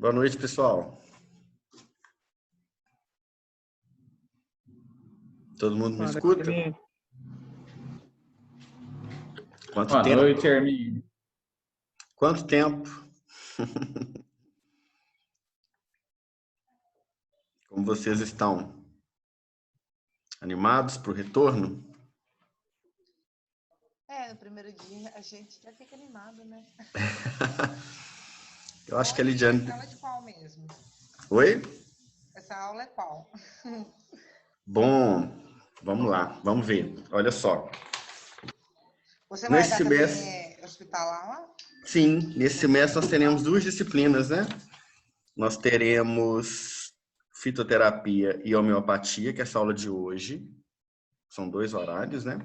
Boa noite, pessoal. Todo mundo me escuta? Quanto Boa tempo? noite, Hermínio. Quanto tempo? Como vocês estão? Animados para o retorno? No primeiro dia a gente já fica animado, né? Eu acho que a Lidiane... Essa aula é de qual mesmo? Oi? Essa aula é qual? Bom, vamos lá, vamos ver. Olha só. Você vai dar também hospitalar? Sim, nesse semestre nós teremos duas disciplinas, né? Nós teremos fitoterapia e homeopatia, que é essa aula de hoje. São 2 horários, né?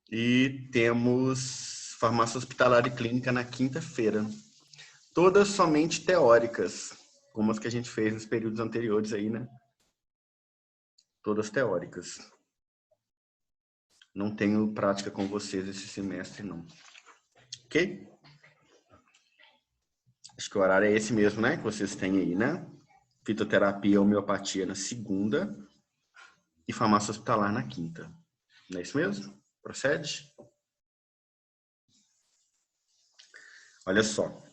E temos farmácia hospitalar e clínica na quinta-feira. Todas somente teóricas, como as que a gente fez nos períodos anteriores aí, né? Todas teóricas. Não tenho prática com vocês esse semestre, não. Ok? Acho que o horário é esse mesmo, né? Que vocês têm aí, né? Fitoterapia e homeopatia na segunda e farmácia hospitalar na quinta. Não é isso mesmo? Procede? Olha só.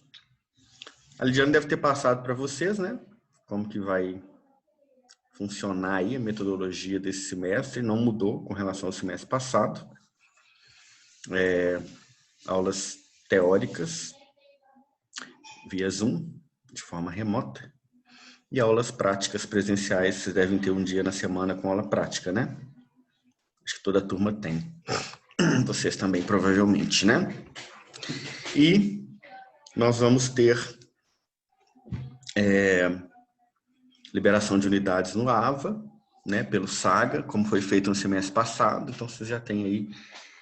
A Lidiane deve ter passado para vocês, né? Como que vai funcionar aí a metodologia desse semestre. Não mudou com relação ao semestre passado. Aulas teóricas via Zoom, de forma remota. E aulas práticas presenciais, vocês devem ter um dia na semana com aula prática, né? Acho que toda a turma tem. Vocês também, provavelmente, né? E nós vamos ter liberação de unidades no AVA, né? Pelo SAGA, como foi feito no semestre passado. Então, vocês já têm aí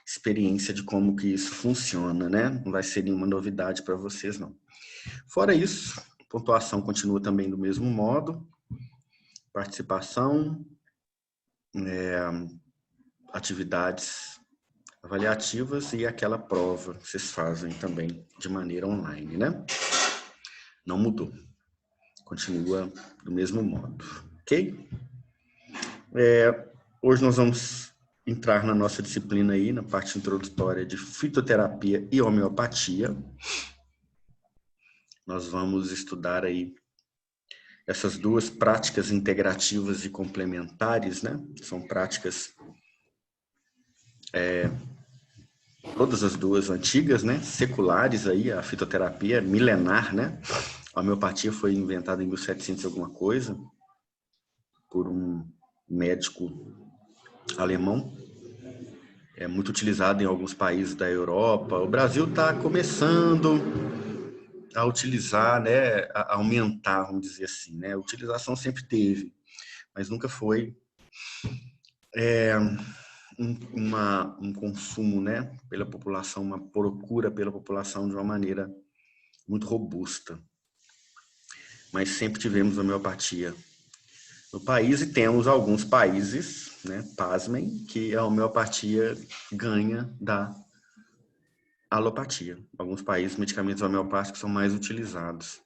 experiência de como que isso funciona, né? Não vai ser nenhuma novidade para vocês, não. Fora isso, a pontuação continua também do mesmo modo. Participação, atividades avaliativas e aquela prova que vocês fazem também de maneira online, né? Não mudou. Continua do mesmo modo, ok? Hoje nós vamos entrar na nossa disciplina aí, na parte introdutória de fitoterapia e homeopatia. Nós vamos estudar aí essas duas práticas integrativas e complementares, né? São práticas, todas as duas antigas, né? Seculares aí, a fitoterapia milenar, né? A homeopatia foi inventada em 1700 e alguma coisa, por um médico alemão. É muito utilizado em alguns países da Europa. O Brasil está começando a utilizar, né? A aumentar, vamos dizer assim, né? A utilização sempre teve, mas nunca foi um consumo, né, pela população, uma procura pela população de uma maneira muito robusta. Mas sempre tivemos homeopatia no país e temos alguns países, né, pasmem, que a homeopatia ganha da alopatia. Alguns países, medicamentos homeopáticos são mais utilizados.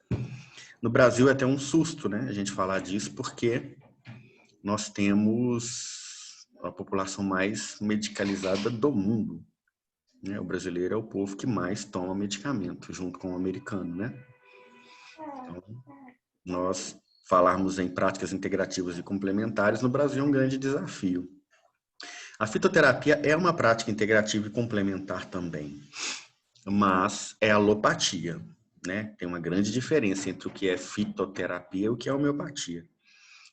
No Brasil é até um susto, né, a gente falar disso, porque nós temos a população mais medicalizada do mundo. O brasileiro é o povo que mais toma medicamento, junto com o americano, né? Então, nós falarmos em práticas integrativas e complementares no Brasil é um grande desafio. A fitoterapia é uma prática integrativa e complementar também, mas é alopatia, né? Tem uma grande diferença entre o que é fitoterapia e o que é homeopatia.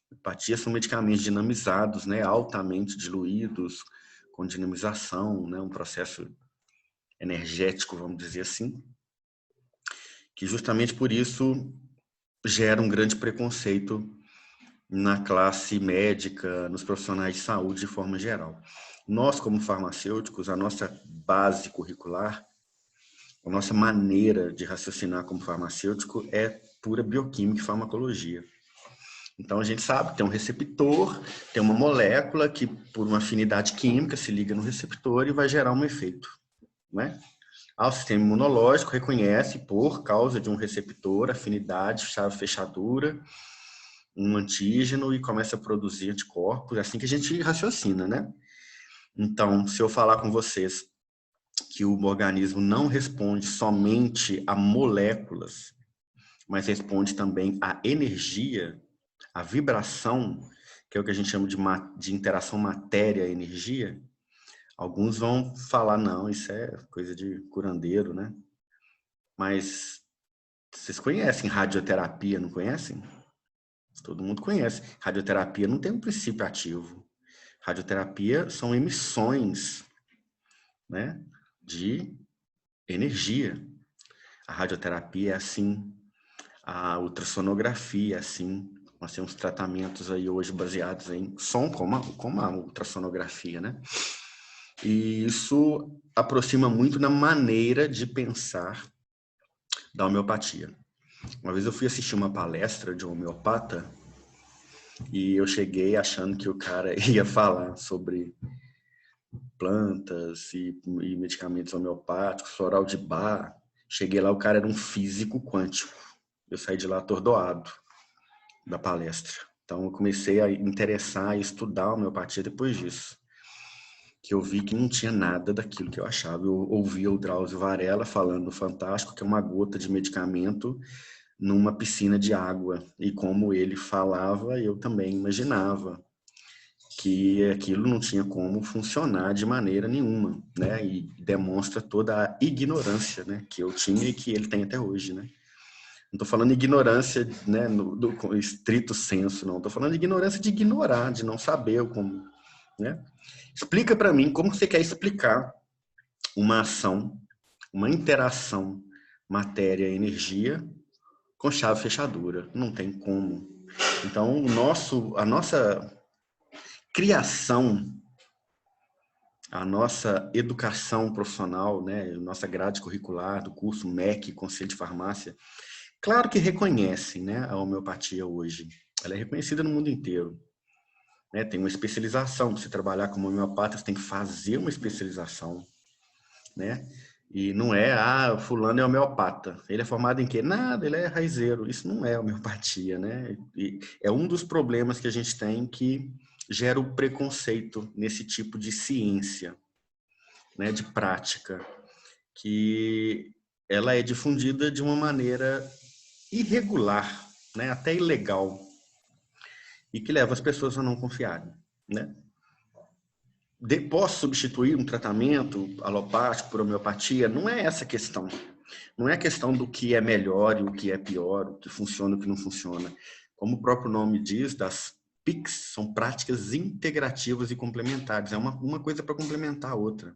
Homeopatia são medicamentos dinamizados, né? Altamente diluídos, com dinamização, né? Um processo energético, vamos dizer assim, que justamente por isso gera um grande preconceito na classe médica, nos profissionais de saúde de forma geral. Nós, como farmacêuticos, a nossa base curricular, a nossa maneira de raciocinar como farmacêutico é pura bioquímica e farmacologia. Então, a gente sabe que tem um receptor, tem uma molécula que, por uma afinidade química, se liga no receptor e vai gerar um efeito, né? O sistema imunológico reconhece por causa de um receptor, afinidade, chave fechadura, um antígeno e começa a produzir anticorpos. É assim que a gente raciocina, né? Então, se eu falar com vocês que o organismo não responde somente a moléculas, mas responde também à energia, à vibração, que é o que a gente chama de interação matéria-energia, alguns vão falar, não, isso é coisa de curandeiro, né? Mas vocês conhecem radioterapia, não conhecem? Todo mundo conhece. Radioterapia não tem um princípio ativo. Radioterapia são emissões, né, de energia. A radioterapia é assim, a ultrassonografia é assim. Nós temos tratamentos aí hoje baseados em som, como a ultrassonografia, né? E isso aproxima muito da maneira de pensar da homeopatia. Uma vez eu fui assistir uma palestra de um homeopata e eu cheguei achando que o cara ia falar sobre plantas e medicamentos homeopáticos, floral de Bach. Cheguei lá, o cara era um físico quântico. Eu saí de lá atordoado da palestra. Então eu comecei a interessar e estudar a homeopatia depois disso. Que eu vi que não tinha nada daquilo que eu achava. Eu ouvia o Drauzio Varela falando no Fantástico que é uma gota de medicamento numa piscina de água. E como ele falava, eu também imaginava que aquilo não tinha como funcionar de maneira nenhuma, né? E demonstra toda a ignorância, né, que eu tinha e que ele tem até hoje, né? Não estou falando ignorância, né, do estrito senso, não. Estou falando ignorância de ignorar, de não saber como, né? Explica para mim como você quer explicar uma ação, uma interação matéria-energia com chave fechadura. Não tem como. Então, a nossa criação, a nossa educação profissional, né, nossa grade curricular do curso MEC, Conselho de Farmácia, claro que reconhecem, né, a homeopatia hoje. Ela é reconhecida no mundo inteiro. Né? Tem uma especialização. Para você trabalhar como homeopata, você tem que fazer uma especialização. Né? E não é, o fulano é homeopata. Ele é formado em quê? Nada, ele é raizeiro. Isso não é homeopatia, né? E é um dos problemas que a gente tem que gera o preconceito nesse tipo de ciência, né, de prática, que ela é difundida de uma maneira irregular, né, até ilegal, e que leva as pessoas a não confiarem, né? Posso substituir um tratamento alopático por homeopatia? Não é essa a questão. Não é a questão do que é melhor e o que é pior, o que funciona e o que não funciona. Como o próprio nome diz, das PICs são práticas integrativas e complementares. É uma coisa para complementar a outra.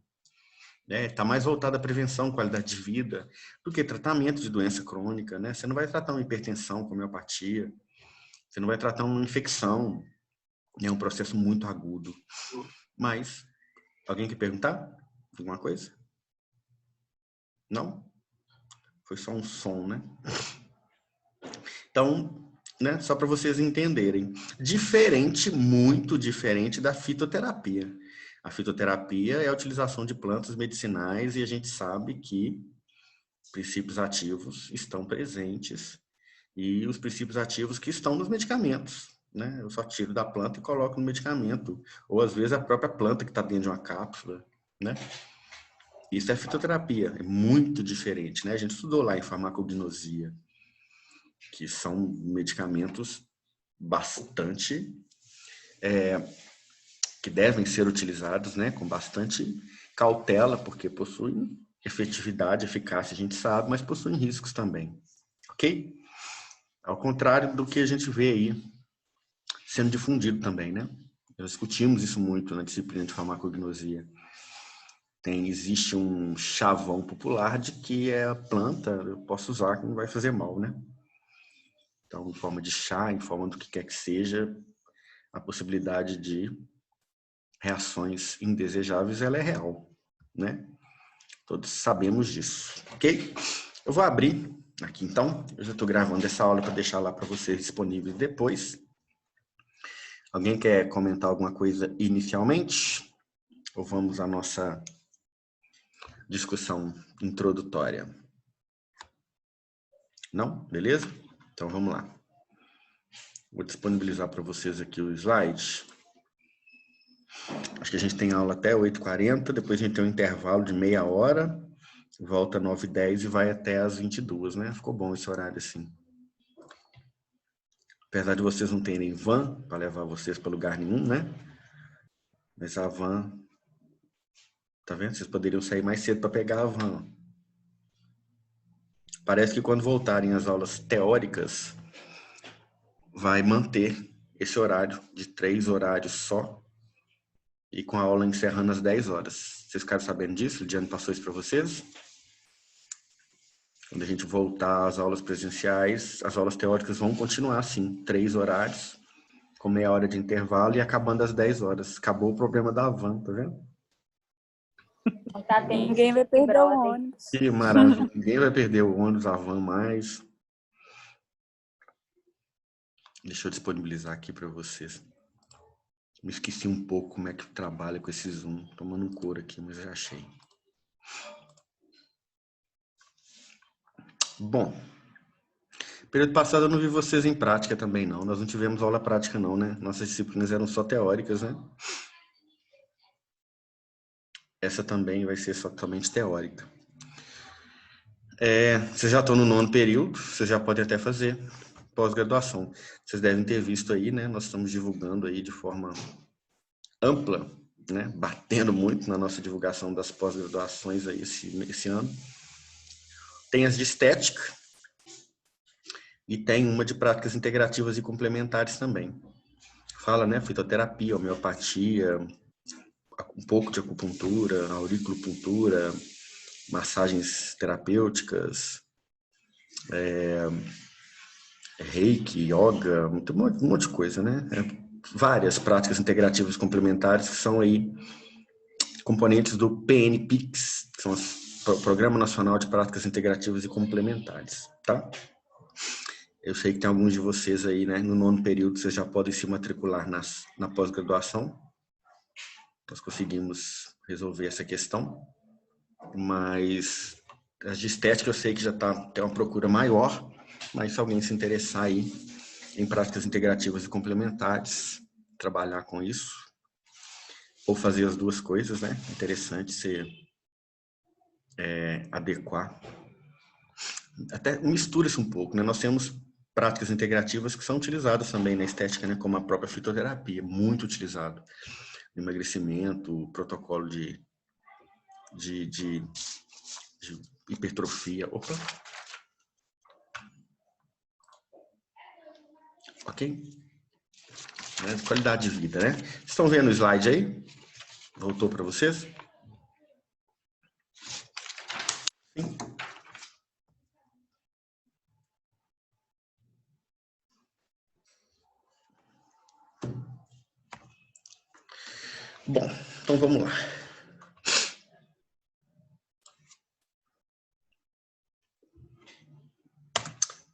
Está mais voltada à prevenção, qualidade de vida, do que tratamento de doença crônica. Né? Você não vai tratar uma hipertensão com homeopatia, você não vai tratar uma infecção, é um processo muito agudo. Mas, alguém quer perguntar alguma coisa? Não? Foi só um som, né? Então, né, só para vocês entenderem. Diferente, muito diferente da fitoterapia. A fitoterapia é a utilização de plantas medicinais e a gente sabe que princípios ativos estão presentes e os princípios ativos que estão nos medicamentos. Né? Eu só tiro da planta e coloco no medicamento. Ou às vezes a própria planta que está dentro de uma cápsula. Né? Isso é fitoterapia, é muito diferente. Né? A gente estudou lá em farmacognosia, que são medicamentos bastante que devem ser utilizados, né, com bastante cautela, porque possuem efetividade, eficácia, a gente sabe, mas possuem riscos também, ok? Ao contrário do que a gente vê aí sendo difundido também, né? Nós discutimos isso muito na disciplina de farmacognosia. Existe um chavão popular de que a planta eu posso usar que não vai fazer mal, né? Então, em forma de chá, em forma do que quer que seja, a possibilidade de reações indesejáveis, ela é real, né? Todos sabemos disso, ok? Eu vou abrir aqui, então. Eu já estou gravando essa aula para deixar lá para vocês disponíveis depois. Alguém quer comentar alguma coisa inicialmente? Ou vamos à nossa discussão introdutória? Não? Beleza? Então vamos lá. Vou disponibilizar para vocês aqui o slide. Acho que a gente tem aula até 8h40, depois a gente tem um intervalo de meia hora, volta 9h10 e vai até às 22h, né? Ficou bom esse horário assim. Apesar de vocês não terem van para levar vocês para lugar nenhum, né? Mas a van, tá vendo? Vocês poderiam sair mais cedo para pegar a van. Parece que quando voltarem as aulas teóricas, vai manter esse horário de 3 horários só e com a aula encerrando às 10 horas. Vocês ficaram sabendo disso? O Lidiane passou isso para vocês? Quando a gente voltar às aulas presenciais, as aulas teóricas vão continuar assim, 3 horários, com meia hora de intervalo e acabando às 10 horas. Acabou o problema da van, tá vendo? Ninguém vai perder o ônibus. Que maravilha, ninguém vai perder o ônibus, a van mais. Deixa eu disponibilizar aqui para vocês. Me esqueci um pouco como é que trabalha com esse Zoom. Tomando um couro aqui, mas eu já achei. Bom, período passado eu não vi vocês em prática também não. Nós não tivemos aula prática não, né? Nossas disciplinas eram só teóricas, né? Essa também vai ser só totalmente teórica. Vocês já estão no 9º período, vocês já podem até fazer pós-graduação. Vocês devem ter visto aí, né? Nós estamos divulgando aí de forma ampla, né? Batendo muito na nossa divulgação das pós-graduações aí esse ano. Tem as de estética e tem uma de práticas integrativas e complementares também. Fala, né? Fitoterapia, homeopatia, um pouco de acupuntura, auriculopuntura, massagens terapêuticas, reiki, yoga, um monte de coisa, né? Várias práticas integrativas complementares que são aí componentes do PNPICS, que são o Programa Nacional de Práticas Integrativas e Complementares, tá? Eu sei que tem alguns de vocês aí, né? No 9º período, vocês já podem se matricular na pós-graduação. Nós conseguimos resolver essa questão, mas as de estética eu sei que já tem uma procura maior, mas se alguém se interessar aí em práticas integrativas e complementares, trabalhar com isso, ou fazer as duas coisas, né? Interessante você adequar. Até mistura-se um pouco, né? Nós temos práticas integrativas que são utilizadas também na estética, né? Como a própria fitoterapia, muito utilizado. Emagrecimento, protocolo de hipertrofia. Opa! Ok? Qualidade de vida, né? Estão vendo o slide aí? Voltou para vocês? Sim. Bom, então vamos lá.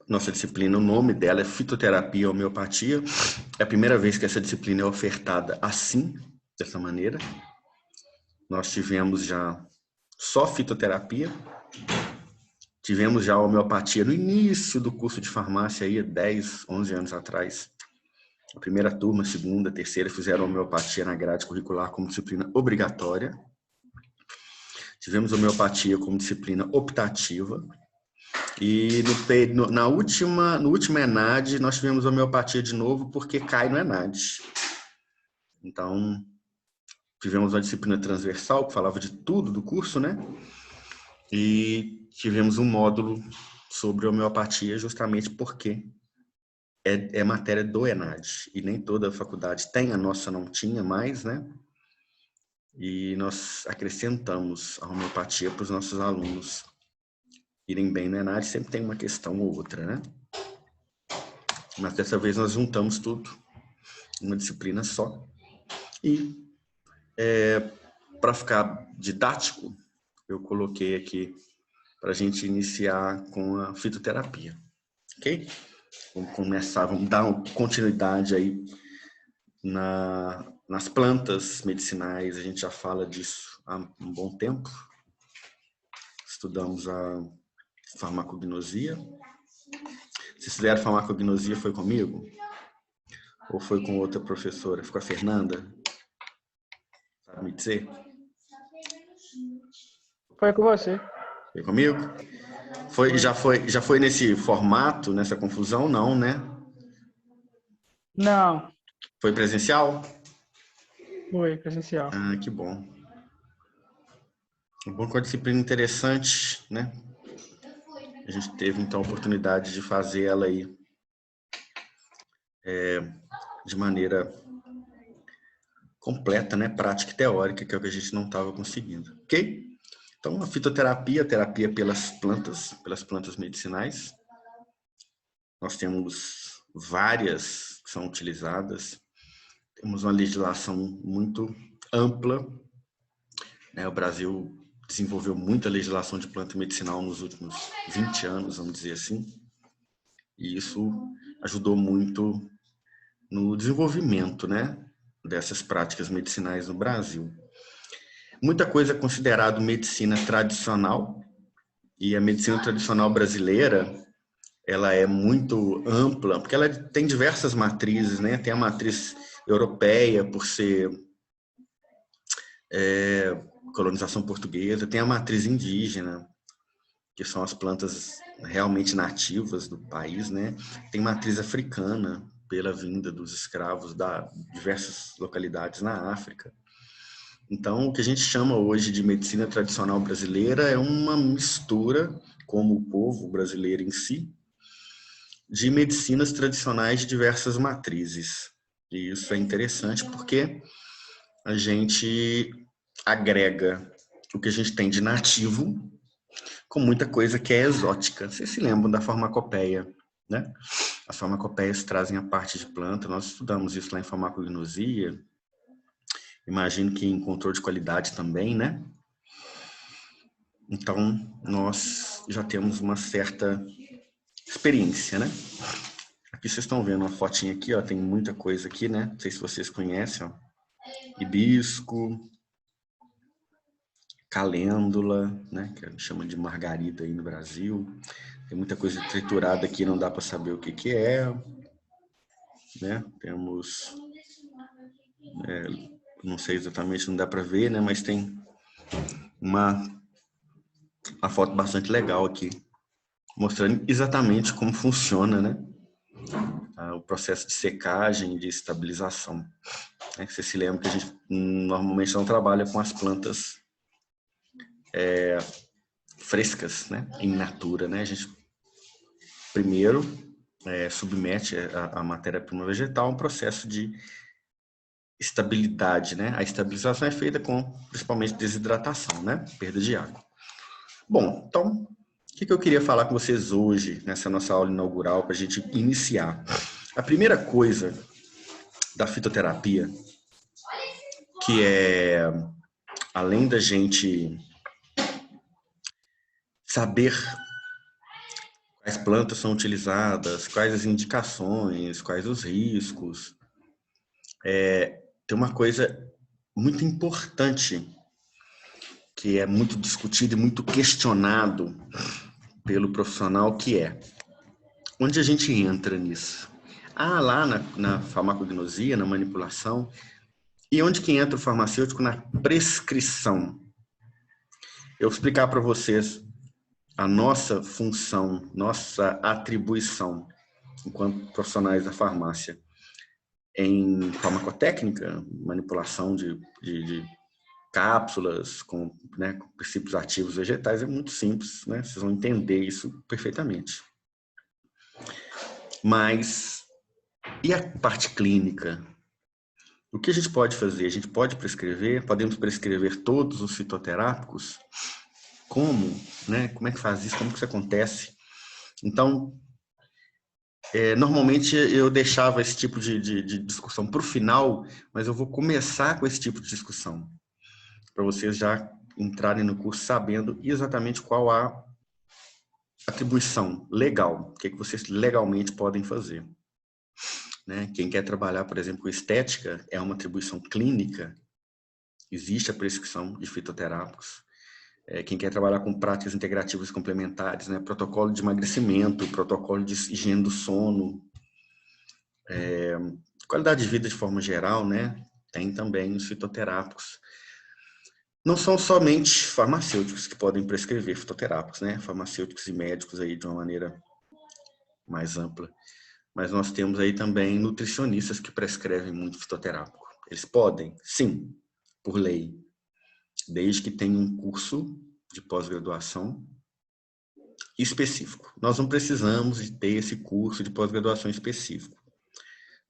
Nossa disciplina, o nome dela é Fitoterapia e Homeopatia. É a primeira vez que essa disciplina é ofertada assim, dessa maneira. Nós tivemos já só fitoterapia. Tivemos já a homeopatia no início do curso de farmácia, aí, 10, 11 anos atrás. A primeira turma, a segunda, a terceira fizeram homeopatia na grade curricular como disciplina obrigatória. Tivemos homeopatia como disciplina optativa. E no último ENAD, nós tivemos homeopatia de novo, porque cai no ENAD. Então, tivemos uma disciplina transversal, que falava de tudo do curso, né? E tivemos um módulo sobre homeopatia, justamente porque é matéria do ENAD. E nem toda a faculdade tem, a nossa não tinha mais, né? E nós acrescentamos a homeopatia para os nossos alunos irem bem no ENAD. Sempre tem uma questão ou outra, né? Mas dessa vez nós juntamos tudo em uma disciplina só. E para ficar didático, eu coloquei aqui para a gente iniciar com a fitoterapia, ok? Vamos dar uma continuidade aí nas plantas medicinais. A gente já fala disso há um bom tempo. estudamos a farmacognosia. Vocês fizeram farmacognosia, foi comigo? Ou foi com outra professora? Foi com a Fernanda? Sabe me dizer? Foi com você. Foi comigo? Já foi nesse formato, nessa confusão? Não, né? Não, Foi presencial? foi presencial. Ah, que bom. Bom, com a disciplina interessante, né? A gente teve, então, a oportunidade de fazer ela aí de maneira completa, né? Prática e teórica, que é o que a gente não estava conseguindo. Ok? Então, a fitoterapia, a terapia pelas plantas medicinais. Nós temos várias que são utilizadas. Temos uma legislação muito ampla, né? O Brasil desenvolveu muita legislação de planta medicinal nos últimos 20 anos, vamos dizer assim. E isso ajudou muito no desenvolvimento, né, dessas práticas medicinais no Brasil. Muita coisa é considerado medicina tradicional, e a medicina tradicional brasileira, ela é muito ampla, porque ela tem diversas matrizes, né? Tem a matriz europeia, por ser colonização portuguesa, tem a matriz indígena, que são as plantas realmente nativas do país, né? Tem matriz africana, pela vinda dos escravos da diversas localidades na África. Então, o que a gente chama hoje de medicina tradicional brasileira é uma mistura, como o povo brasileiro em si, de medicinas tradicionais de diversas matrizes. E isso é interessante porque a gente agrega o que a gente tem de nativo com muita coisa que é exótica. Vocês se lembram da farmacopeia, né? As farmacopeias trazem a parte de planta, nós estudamos isso lá em farmacognosia, imagino que em controle de qualidade também, né? Então, nós já temos uma certa experiência, né? Aqui vocês estão vendo uma fotinha aqui, ó, tem muita coisa aqui, né? Não sei se vocês conhecem, ó. Hibisco, calêndula, né? Que a gente chama de margarida aí no Brasil. Tem muita coisa triturada aqui, não dá para saber o que que é, né? Temos, não sei exatamente, não dá para ver, né? Mas tem uma foto bastante legal aqui, mostrando exatamente como funciona, né? O processo de secagem e de estabilização. Você se lembra que a gente normalmente não trabalha com as plantas frescas, né? In natura, né? A gente primeiro submete a matéria-prima vegetal a um processo de estabilidade, né? A estabilização é feita com, principalmente, desidratação, né? Perda de água. Bom, então, o que eu queria falar com vocês hoje, nessa nossa aula inaugural, para a gente iniciar? A primeira coisa da fitoterapia, que é, além da gente saber quais plantas são utilizadas, quais as indicações, quais os riscos, tem uma coisa muito importante que é muito discutido e muito questionado pelo profissional, que é onde a gente entra nisso? Lá na farmacognosia, na manipulação, e onde que entra o farmacêutico na prescrição? Eu vou explicar para vocês a nossa função, nossa atribuição enquanto profissionais da farmácia em farmacotécnica, manipulação de cápsulas com, né, com princípios ativos vegetais, é muito simples, né? Vocês vão entender isso perfeitamente. Mas, e a parte clínica? O que a gente pode fazer? A gente pode prescrever, podemos prescrever todos os fitoterápicos? Como, né? Como é que faz isso? Como que isso acontece? Então, normalmente eu deixava esse tipo de discussão para o final, mas eu vou começar com esse tipo de discussão, para vocês já entrarem no curso sabendo exatamente qual a atribuição legal, o que vocês legalmente podem fazer. Né? Quem quer trabalhar, por exemplo, com estética, é uma atribuição clínica, existe a prescrição de fitoterápicos. quem quer trabalhar com práticas integrativas complementares, né? Protocolo de emagrecimento, protocolo de higiene do sono, qualidade de vida de forma geral, né? Tem também os fitoterápicos. Não são somente farmacêuticos que podem prescrever fitoterápicos, né? Farmacêuticos e médicos aí de uma maneira mais ampla. Mas nós temos aí também nutricionistas que prescrevem muito fitoterápico. Eles podem, sim, por lei, desde que tenham um curso de pós-graduação específico. Nós não precisamos de ter esse curso de pós-graduação específico.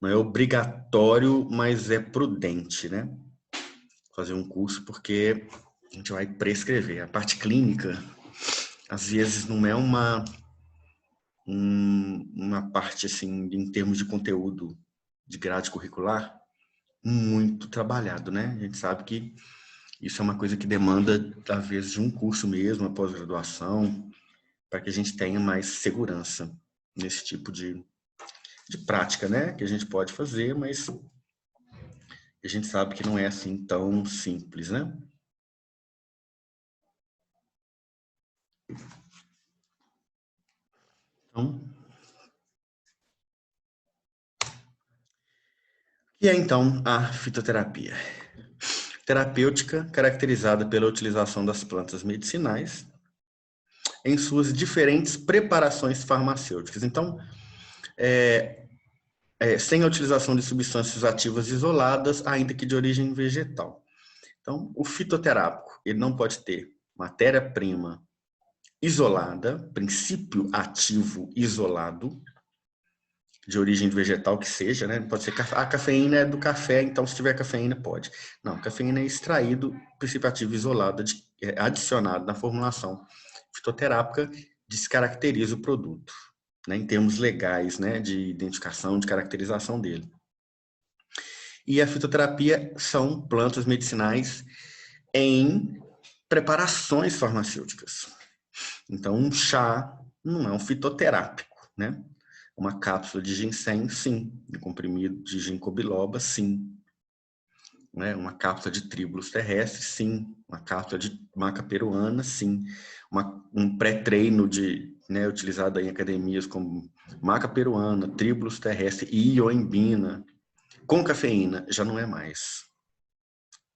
Não é obrigatório, mas é prudente, né? Fazer um curso, porque a gente vai prescrever. A parte clínica, às vezes, não é uma parte, assim, em termos de conteúdo de grade curricular, muito trabalhado, né? A gente sabe que isso é uma coisa que demanda, às vezes, de um curso mesmo, uma pós-graduação, para que a gente tenha mais segurança nesse tipo de prática, né? Que a gente pode fazer, mas a gente sabe que não é assim tão simples, né? Então, o que é então a fitoterapia? Terapêutica caracterizada pela utilização das plantas medicinais em suas diferentes preparações farmacêuticas. Então, sem a utilização de substâncias ativas isoladas, ainda que de origem vegetal. Então, o fitoterápico, ele não pode ter matéria-prima isolada, princípio ativo isolado, de origem vegetal que seja, né? Pode ser a cafeína é do café, então se tiver cafeína pode. Não, cafeína é extraído, princípio ativo isolado, adicionado na formulação fitoterápica, descaracteriza o produto, né? Em termos legais, né? De identificação, de caracterização dele. E a fitoterapia são plantas medicinais em preparações farmacêuticas. Então, um chá não é um fitoterápico, né? Uma cápsula de ginseng, sim. Um comprimido de ginkgo biloba, sim. Né? Uma cápsula de tríbulos terrestres, sim. Uma cápsula de maca peruana, sim. Um pré-treino né, utilizado em academias como maca peruana, tríbulos terrestres e ioimbina, com cafeína, já não é mais.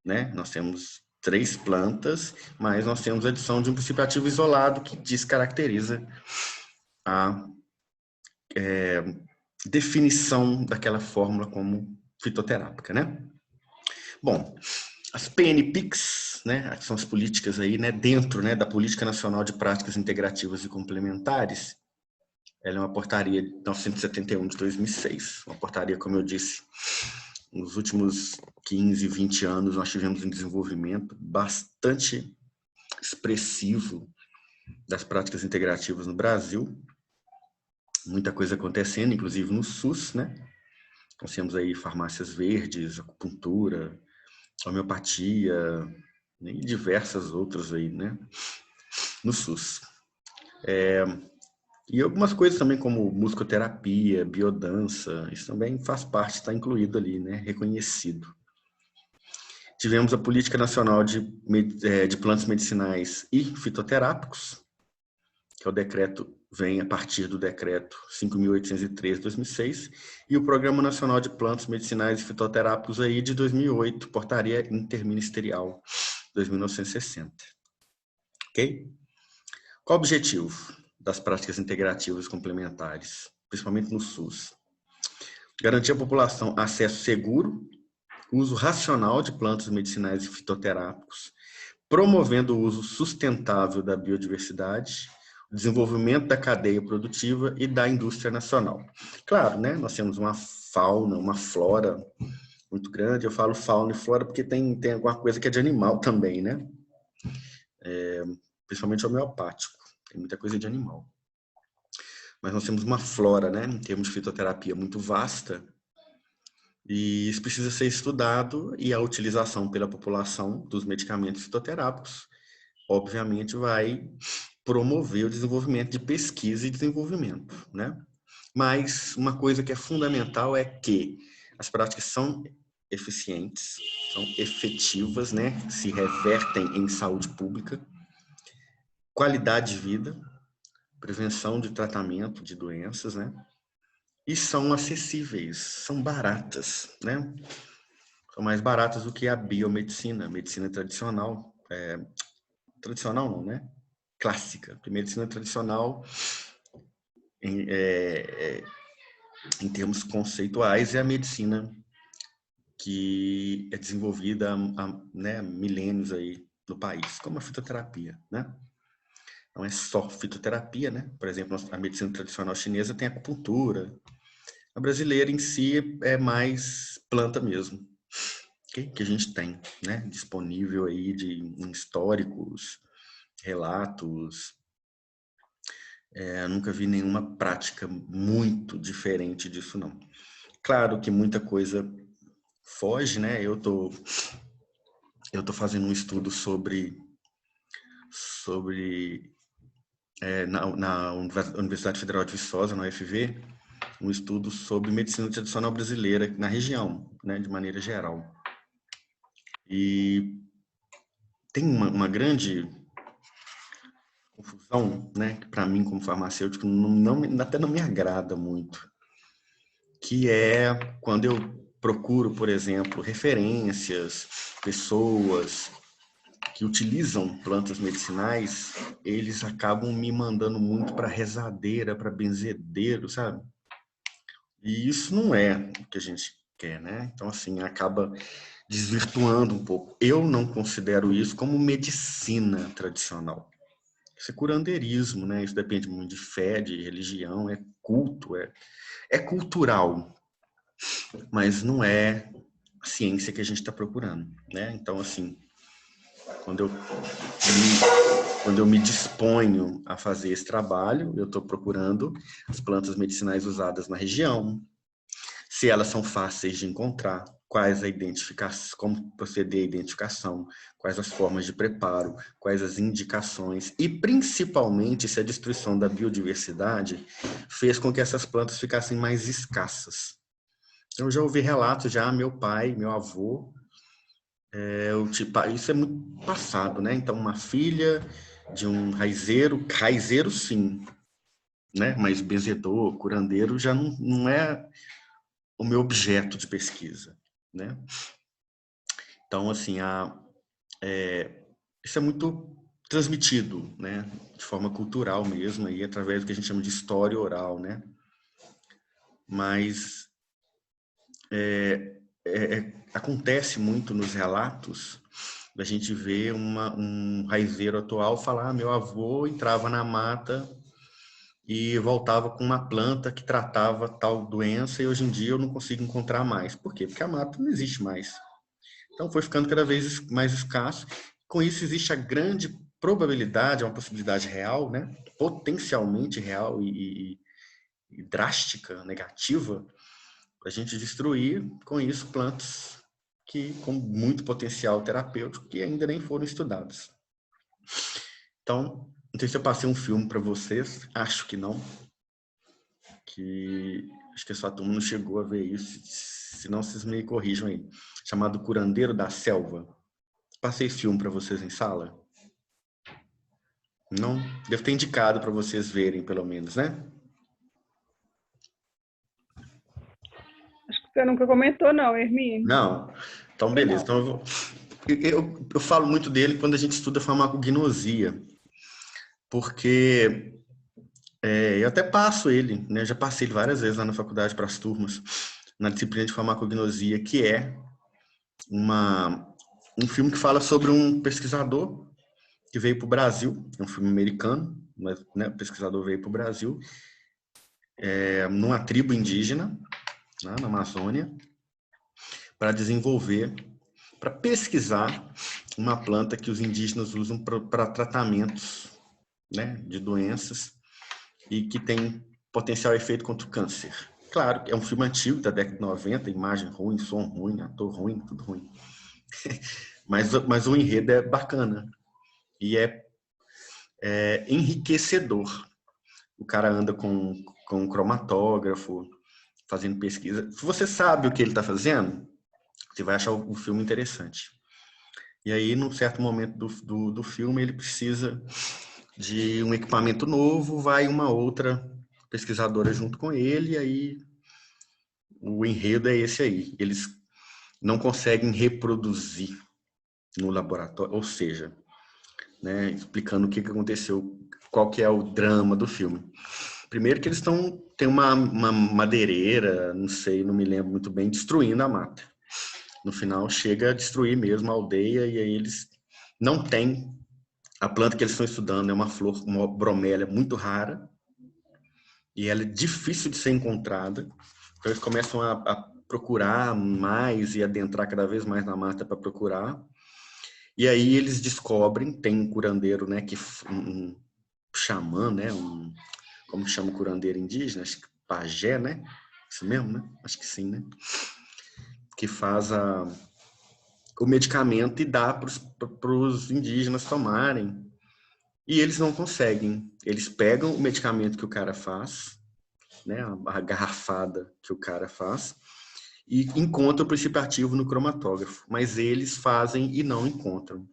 Né? Nós temos 3 plantas, mas nós temos a adição de um princípio ativo isolado que descaracteriza a definição daquela fórmula como fitoterápica, né? Bom, as PNPICs, né, que são as políticas aí, né, dentro, né, da Política Nacional de Práticas Integrativas e Complementares, ela é uma portaria de 971 de 2006, uma portaria, como eu disse, nos últimos 15, 20 anos nós tivemos um desenvolvimento bastante expressivo das práticas integrativas no Brasil, muita coisa acontecendo, inclusive no SUS, né? Nós temos aí farmácias verdes, acupuntura, homeopatia e diversas outras aí, né? No SUS. E algumas coisas também como musicoterapia, biodança, isso também faz parte, está incluído ali, né? Reconhecido. Tivemos a Política Nacional de Plantas Medicinais e Fitoterápicos, que é o decreto, vem a partir do decreto 5.803 de 2006, e o Programa Nacional de Plantas Medicinais e Fitoterápicos aí de 2008, Portaria Interministerial 2960. Ok? Qual o objetivo das práticas integrativas complementares, principalmente no SUS? Garantir à população acesso seguro, uso racional de plantas medicinais e fitoterápicos, promovendo o uso sustentável da biodiversidade, o desenvolvimento da cadeia produtiva e da indústria nacional. Claro, né? Nós temos uma fauna, uma flora muito grande. Eu falo fauna e flora porque tem alguma coisa que é de animal também, né? Principalmente homeopático. Tem muita coisa de animal. Mas nós temos uma flora, né? Em termos de fitoterapia muito vasta. E isso precisa ser estudado, e a utilização pela população dos medicamentos fitoterápicos, obviamente, vai promover o desenvolvimento de pesquisa e desenvolvimento, né? Mas uma coisa que é fundamental é que as práticas são eficientes, são efetivas, né? Se revertem em saúde pública, qualidade de vida, prevenção de tratamento de doenças, né? E são acessíveis, são baratas, né? São mais baratas do que a biomedicina, a medicina tradicional. Tradicional não, né? Clássica. Porque medicina tradicional, em termos conceituais, é a medicina que é desenvolvida há milênios aí no país, como a fitoterapia, né? Não é só fitoterapia, né? Por exemplo, a medicina tradicional chinesa tem acupuntura. A brasileira em si é mais planta mesmo, okay? Que a gente tem, né? Disponível aí em históricos, relatos. Nunca vi nenhuma prática muito diferente disso, não. Claro que muita coisa foge, né? Eu tô fazendo um estudo na Universidade Federal de Viçosa, na UFV, um estudo sobre medicina tradicional brasileira na região, né, de maneira geral. E tem uma grande confusão, né, que para mim como farmacêutico até não me agrada muito, que é quando eu procuro, por exemplo, referências, pessoas que utilizam plantas medicinais, eles acabam me mandando muito para rezadeira, para benzedeiro, sabe? E isso não é o que a gente quer, né? Então, assim, acaba desvirtuando um pouco. Eu não considero isso como medicina tradicional. Isso é curandeirismo, né? Isso depende muito de fé, de religião, é culto, é cultural, mas não é a ciência que a gente está procurando, né? Então, assim, quando eu me disponho a fazer esse trabalho, eu estou procurando as plantas medicinais usadas na região, se elas são fáceis de encontrar, quais a identificação, como proceder a identificação, quais as formas de preparo, quais as indicações e, principalmente, se a destruição da biodiversidade fez com que essas plantas ficassem mais escassas. Eu já ouvi relatos, meu pai, meu avô, isso é muito passado, né? Então, uma filha de um raizeiro sim, né? Mas benzedor, curandeiro já não é o meu objeto de pesquisa, né? Então, assim, isso é muito transmitido, né? De forma cultural mesmo, aí, através do que a gente chama de história oral, né? Mas acontece muito nos relatos da gente ver um raizeiro atual falar: meu avô entrava na mata e voltava com uma planta que tratava tal doença e hoje em dia eu não consigo encontrar mais. Por quê? Porque a mata não existe mais. Então foi ficando cada vez mais escasso. Com isso existe a grande probabilidade, uma possibilidade real, né? Potencialmente real e drástica, negativa, para a gente destruir com isso plantas que com muito potencial terapêutico que ainda nem foram estudadas. Então, não sei se eu passei um filme para vocês, acho que não, acho que a sua turma não chegou a ver isso, se não vocês me corrijam aí, chamado Curandeiro da Selva. Passei esse filme para vocês em sala? Não? Devo ter indicado para vocês verem, pelo menos, né? Acho que você nunca comentou, não, Hermínio. Não? Então, beleza. Então, eu falo muito dele quando a gente estuda farmacognosia, porque eu até passo ele, né? Já passei ele várias vezes lá na faculdade para as turmas, na disciplina de farmacognosia, que é um filme que fala sobre um pesquisador que veio para o Brasil, é um filme americano, mas né, o pesquisador veio para o Brasil, numa tribo indígena, né, na Amazônia, para pesquisar uma planta que os indígenas usam para tratamentos, né, de doenças e que tem potencial efeito contra o câncer. Claro, é um filme antigo, da década de 90, imagem ruim, som ruim, ator ruim, tudo ruim. mas o enredo é bacana e é enriquecedor. O cara anda com um cromatógrafo, fazendo pesquisa. Se você sabe o que ele está fazendo, você vai achar o filme interessante. E aí, num certo momento do filme, ele precisa de um equipamento novo, vai uma outra pesquisadora junto com ele, e aí o enredo é esse aí. Eles não conseguem reproduzir no laboratório, ou seja, né, explicando o que aconteceu, qual que é o drama do filme. Primeiro que eles tem uma madeireira, não sei, não me lembro muito bem, destruindo a mata. No final chega a destruir mesmo a aldeia, e aí eles não têm a planta que eles estão estudando, é uma flor, uma bromélia muito rara, e ela é difícil de ser encontrada. Então eles começam a procurar mais e adentrar cada vez mais na mata para procurar. E aí eles descobrem, tem um curandeiro, né, um xamã, né, como que chama o curandeiro indígena? Acho que pajé, né? Isso mesmo, né? Acho que sim, né? Que faz o medicamento e dá para os indígenas tomarem. E eles não conseguem. Eles pegam o medicamento que o cara faz, né, a garrafada que o cara faz, e encontram o princípio ativo no cromatógrafo. Mas eles fazem e não encontram.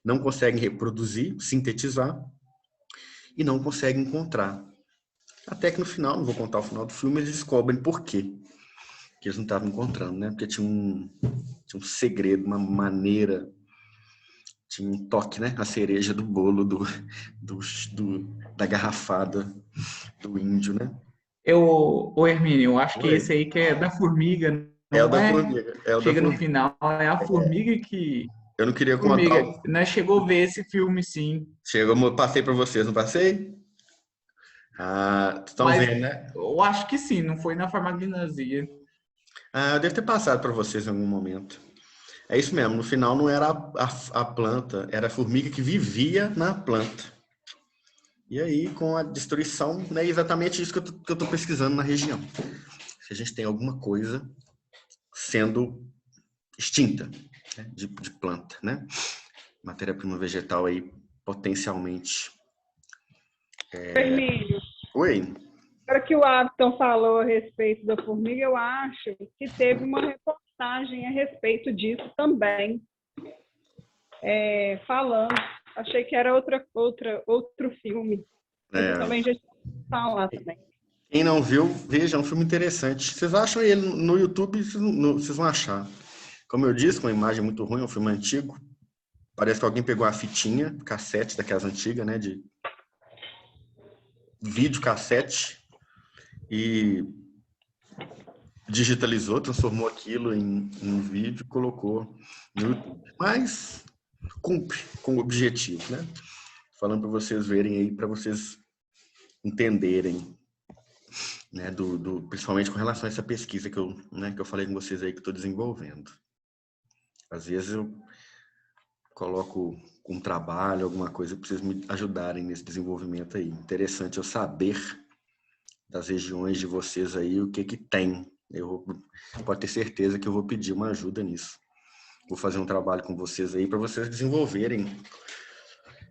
Não conseguem reproduzir, sintetizar, e não conseguem encontrar. Até que no final, não vou contar o final do filme, eles descobrem por quê que eles não estavam encontrando, né? Porque tinha um segredo, uma maneira, tinha um toque, né? A cereja do bolo da garrafada do índio, né? Ô Hermínio, eu acho que Oi. esse aí que é da formiga, É o não da é? formiga. É o da Chega no formiga. final, é a formiga que. Eu não queria contar. Formiga, nós chegou a ver esse filme, sim. Chegou, passei para vocês, não passei? Ah, estão Mas vendo, né? eu acho que sim, não foi na farmacognosia. Ah, eu devo ter passado para vocês em algum momento. É isso mesmo, no final não era a planta, era a formiga que vivia na planta. E aí, com a destruição, é exatamente isso que eu tô pesquisando na região. Se a gente tem alguma coisa sendo extinta, né, de planta, né? Matéria-prima vegetal aí, potencialmente. Hermínio, Oi? agora que o Abton falou a respeito da formiga, eu acho que teve uma reportagem a respeito disso também, falando. Achei que era outro filme, mas eu É, também já tinha falado também. quem não viu, veja, é um filme interessante. Vocês acham ele no YouTube, vocês vão achar. Como eu disse, com uma imagem muito ruim, é um filme antigo. Parece que alguém pegou a fitinha, cassete daquelas antigas, né, de vídeo cassete, e digitalizou, transformou aquilo em um vídeo e colocou no YouTube. Mas cumpre com o objetivo, né? Falando para vocês verem aí, para vocês entenderem, né, principalmente com relação a essa pesquisa que eu falei com vocês aí que estou desenvolvendo. Às vezes eu coloco um trabalho, alguma coisa, para vocês me ajudarem nesse desenvolvimento aí. Interessante eu saber das regiões de vocês aí o que tem. Pode ter certeza que eu vou pedir uma ajuda nisso. Vou fazer um trabalho com vocês aí para vocês desenvolverem.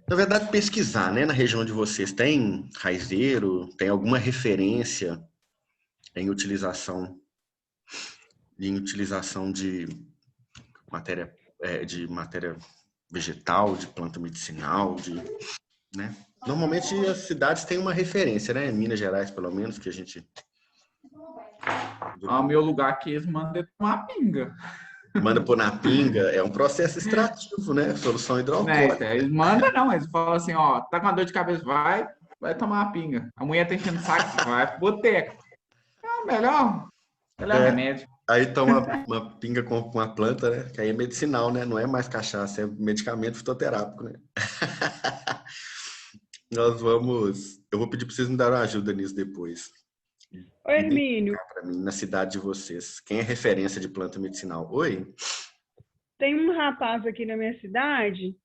Na verdade, pesquisar, né? Na região de vocês tem raizeiro, tem alguma referência em utilização de matéria vegetal, de planta medicinal, né? Normalmente as cidades têm uma referência, né? Em Minas Gerais, pelo menos, que a gente... O meu lugar aqui, eles mandam tomar pinga. Manda pôr na pinga, é um processo extrativo, né? Solução Né? hidroalcoólica. Eles mandam não, eles falam assim, ó, tá com uma dor de cabeça, vai tomar uma pinga. A mulher tá enchendo o saco, vai pro boteco. É melhor remédio. Aí toma uma pinga com uma planta, né? Que aí é medicinal, né? Não é mais cachaça, é medicamento fitoterápico, né? Eu vou pedir para vocês me darem uma ajuda nisso depois. Ô, Hermínio, Para mim, na cidade de vocês, quem é referência de planta medicinal? Oi? tem um rapaz aqui na minha cidade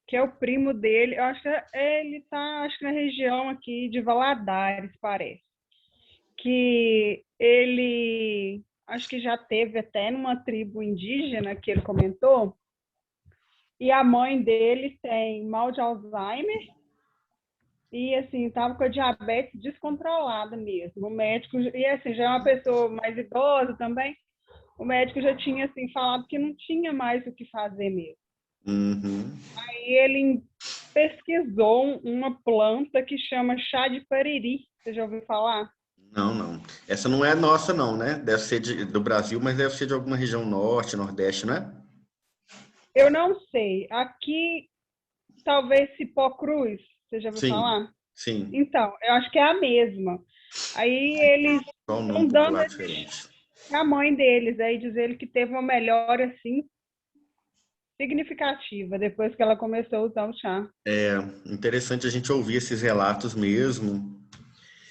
que é o primo dele. Eu acho que ele está, acho que na região aqui de Valadares, parece. Que ele, acho que já teve até numa tribo indígena que ele comentou, e a mãe dele tem mal de Alzheimer e, assim, estava com a diabetes descontrolada mesmo. O médico, e assim, já é uma pessoa mais idosa também, o médico já tinha, assim, falado que não tinha mais o que fazer mesmo. Uhum. Aí ele pesquisou uma planta que chama chá de pariri. Você já ouviu falar? Não. Essa não é nossa, não, né? Deve ser do Brasil, mas deve ser de alguma região norte, nordeste, não é? Eu não sei. Aqui, talvez Cipó Cruz. Você já ouviu Sim, falar? sim. Então, eu acho que é a mesma. Aí eles Qual o estão nome dando popular diferente? a mãe deles. Aí diz ele que teve uma melhora, assim, significativa depois que ela começou a usar o chá. É interessante a gente ouvir esses relatos mesmo.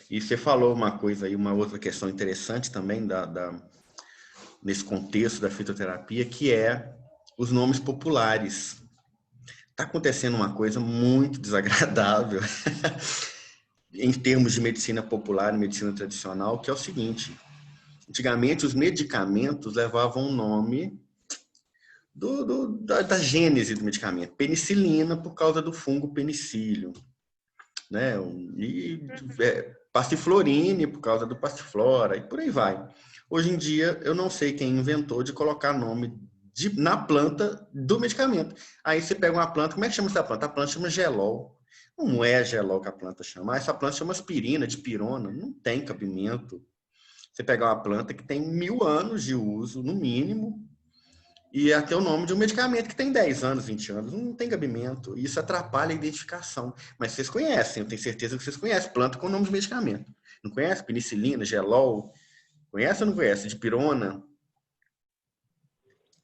E você falou uma coisa aí, uma outra questão interessante também nesse contexto da fitoterapia, que é os nomes populares. Está acontecendo uma coisa muito desagradável em termos de medicina popular e medicina tradicional, que é o seguinte: antigamente os medicamentos levavam o nome da gênese do medicamento, penicilina por causa do fungo penicílio, né? E passiflorine por causa do passiflora, e por aí vai. Hoje em dia, eu não sei quem inventou de colocar nome na planta do medicamento. Aí você pega uma planta, como é que chama essa planta? A planta chama gelol. Não é gelol que a planta chama. Essa planta chama aspirina, dipirona. Não tem cabimento. Você pegar uma planta que tem 1000 anos de uso, no mínimo, e até o nome de um medicamento que tem 10 anos, 20 anos, não tem cabimento. Isso atrapalha a identificação. Mas vocês conhecem, eu tenho certeza que vocês conhecem planta com nome de medicamento. Não conhece? Penicilina, gelol. Conhece ou não conhece? Dipirona.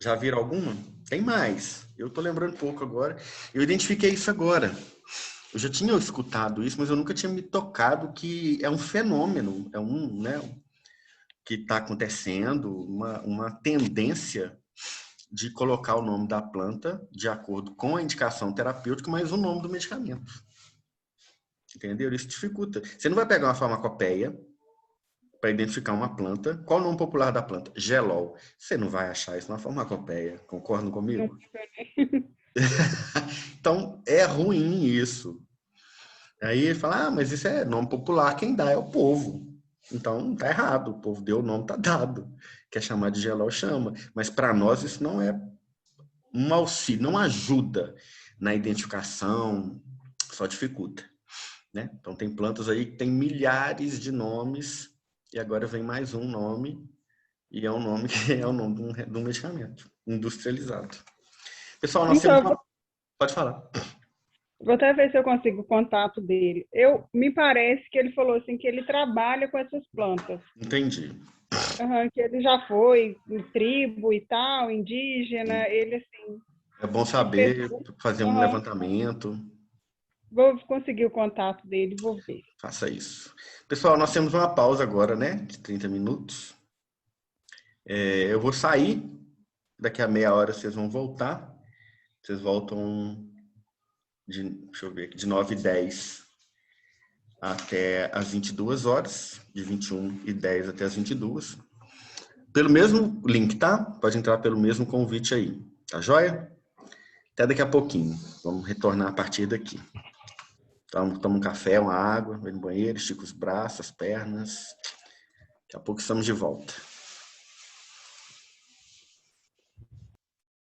Já viram alguma? Tem mais. Eu estou lembrando pouco agora. Eu identifiquei isso agora. Eu já tinha escutado isso, mas eu nunca tinha me tocado que é um fenômeno, né, que está acontecendo, uma tendência de colocar o nome da planta de acordo com a indicação terapêutica, mas o nome do medicamento. Entendeu? Isso dificulta. Você não vai pegar uma farmacopeia para identificar uma planta. Qual o nome popular da planta? Gelol. Você não vai achar isso na farmacopeia. Concordam comigo? Então, é ruim isso. Aí ele fala, mas isso é nome popular, quem dá é o povo. Então, tá errado. O povo deu o nome, tá dado. Quer chamar de gelol, chama. Mas para nós isso não é um auxílio, não ajuda na identificação, só dificulta, né? Então tem plantas aí que tem milhares de nomes e agora vem mais um nome e é um nome que é o nome de um medicamento industrializado. Pessoal, nós temos Então, Pode falar. vou até ver se eu consigo o contato dele. Me parece que ele falou assim que ele trabalha com essas plantas. Entendi. Que ele já foi em tribo e tal, indígena, ele assim. É bom saber, fazer um levantamento. Vou conseguir o contato dele, vou ver. Faça isso. Pessoal, nós temos uma pausa agora, né? De 30 minutos. Eu vou sair. Daqui a meia hora vocês vão voltar. Vocês voltam deixa eu ver aqui, de 9h10 até as 22 horas, de 21h10 até as 22. Pelo mesmo link, tá? Pode entrar pelo mesmo convite aí. Tá joia? Até daqui a pouquinho. Vamos retornar a partir daqui. Toma um café, uma água, vai no banheiro, estica os braços, as pernas. Daqui a pouco estamos de volta.